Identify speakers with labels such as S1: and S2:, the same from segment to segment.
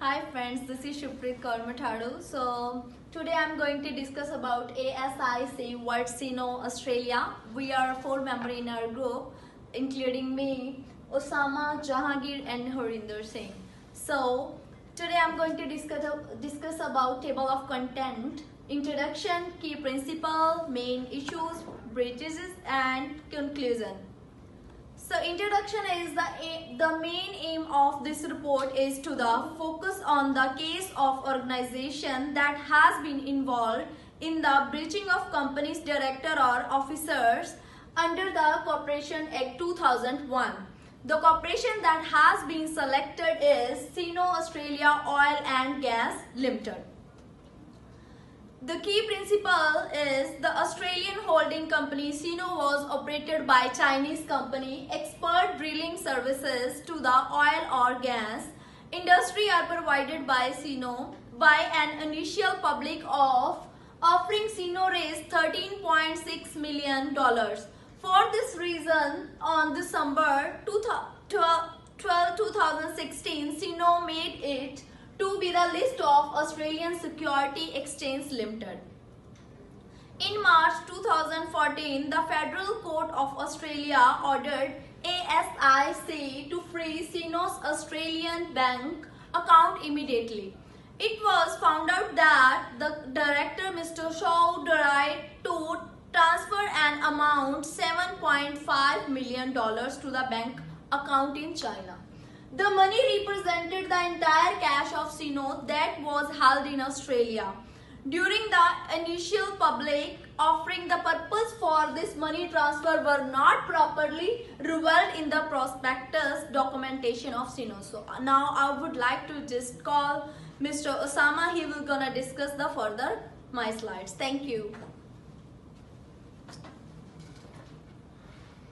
S1: Hi friends, this is Shuprit Karmatadu. So today I'm going to discuss about ASIC World Sino Australia. We are 4 members in our group, including me, Osama, Jahangir and Harinder Singh. So today I'm going to discuss about table of content, introduction, key principle, main issues, bridges and conclusion. So introduction is the main aim of this report is to the focus on the case of organization that has been involved in the breaching of company's director or officers under the Corporation Act 2001. The corporation that has been selected is Sino Australia Oil and Gas Limited. The key principle is the Australian holding company Sino was operated by Chinese company. Expert drilling services to the oil or gas industry are provided by Sino by an initial public offering. Sino raised $13.6 million. For this reason, on December 12, 2016, Sino made it to be the list of Australian Security Exchange Limited. In March 2014, the Federal Court of Australia ordered ASIC to freeze Sino's Australian bank account immediately. It was found out that the director, Mr. Shaw, the right to transfer an amount $7.5 million to the bank account in China. The money represented the entire cash of Sino that was held in Australia. During the initial public offering, the purpose for this money transfer were not properly revealed in the prospectus documentation of Sino. So now I would like to just call Mr. Osama. He will gonna discuss the further my slides. Thank you.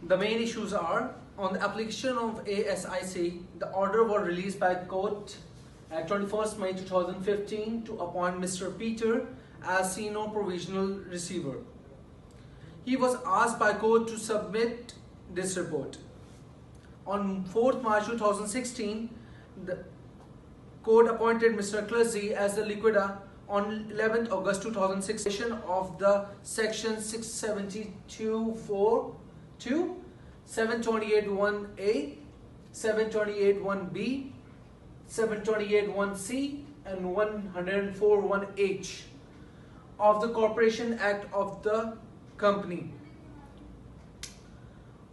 S2: The main issues are: on the application of ASIC, the order was released by court at 21st May 2015 to appoint Mr. Peter as Sino provisional receiver. He was asked by court to submit this report. On 4th March 2016, the court appointed Mr. Cluzzi as the liquidator. On 11th August 2016 of the section 672(4)(2), 728(1)(a), 728(1)(b), 728(1)(c and 104(1)(h of the Corporation Act of the company.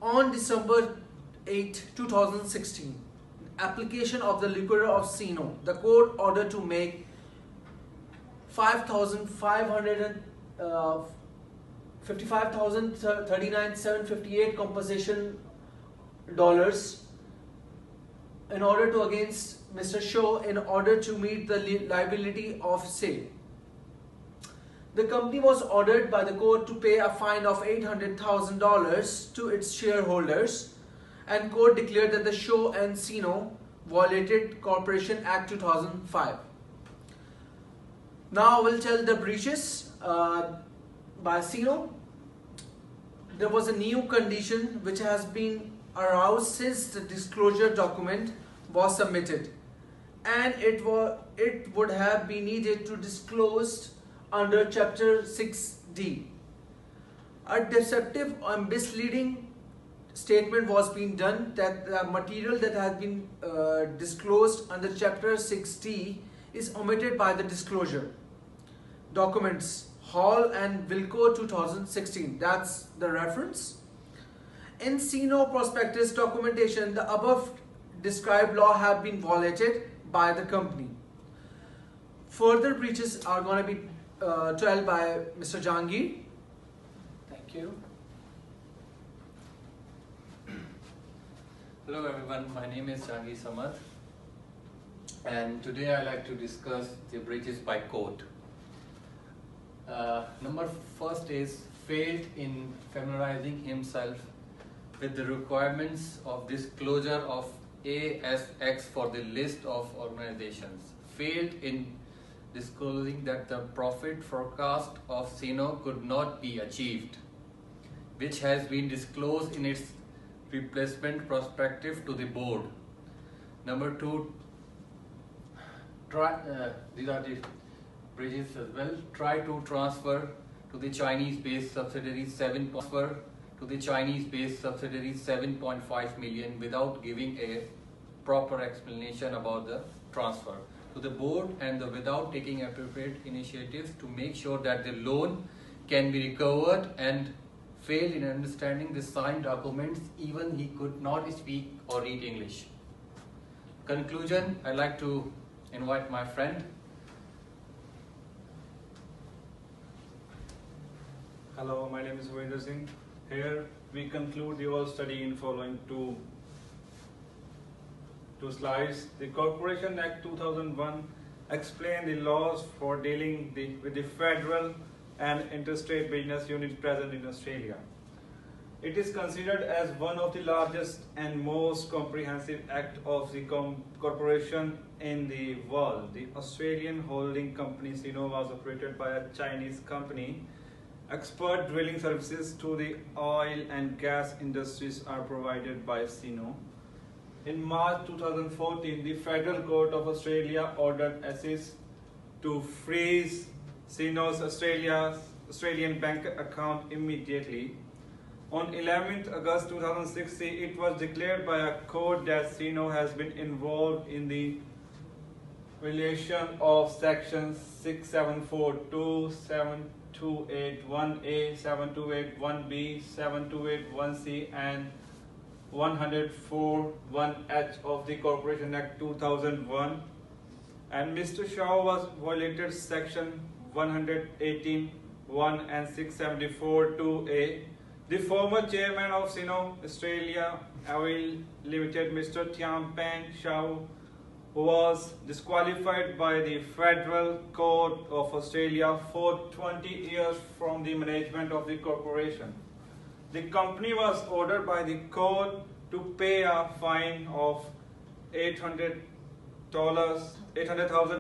S2: On December 8, 2016, application of the liquidator of Sino, the court ordered to make $55,758 compensation dollars in order to against Mr. Shaw in order to meet the liability of sale. The company was ordered by the court to pay a fine of $800,000 to its shareholders, and court declared that the Shaw and Sino violated Corporation Act 2005. Now I will tell the breaches by Sino. There was a new condition which has been aroused since the disclosure document was submitted, and it would have been needed to disclose under Chapter 6D. A deceptive or misleading statement was being done that the material that has been disclosed under Chapter 6D is omitted by the disclosure documents Hall and Wilco 2016. That's the reference. In Sino prospectus documentation, the above described law have been violated by the company. Further breaches are going to be told by Mr. Jahangir. Thank you.
S3: Hello everyone, my name is Jahangir Samad, and today I like to discuss the breaches by court. Number first is failed in familiarizing himself with the requirements of disclosure of ASX for the list of organizations. Failed in disclosing that the profit forecast of Sino could not be achieved, which has been disclosed in its replacement prospectus to the board. Number two, these are the bridges as well. Try to transfer to the Chinese-based subsidiary 7.5 million without giving a proper explanation about the transfer to the board, and without taking appropriate initiatives to make sure that the loan can be recovered, and failed in understanding the signed documents, even he could not speak or read English. Conclusion, I'd like to invite my friend.
S4: Hello, my name is Vinder Singh. Here we conclude the whole study in following two slides. The Corporation Act 2001 explains the laws for dealing with the federal and interstate business units present in Australia. It is considered as one of the largest and most comprehensive act of the corporation in the world. The Australian holding company Sino was operated by a Chinese company. Expert drilling services to the oil and gas industries are provided by Sino. In March 2014, the Federal Court of Australia ordered Asic to freeze Sino's Australian bank account immediately. On 11th August 2016, it was declared by a court that Sino has been involved in the violation of sections 6742, 7281A, 7281B, 7281C and 104(1)(h) of the Corporation Act 2001, and Mr. Shaw was violated section 118(1) and 674(2)(a). The former chairman of Sino Australia Oil Limited, Mr. Tian Peng Shaw, was disqualified by the Federal Court of Australia for 20 years from the management of the corporation. The company was ordered by the court to pay a fine of $800,000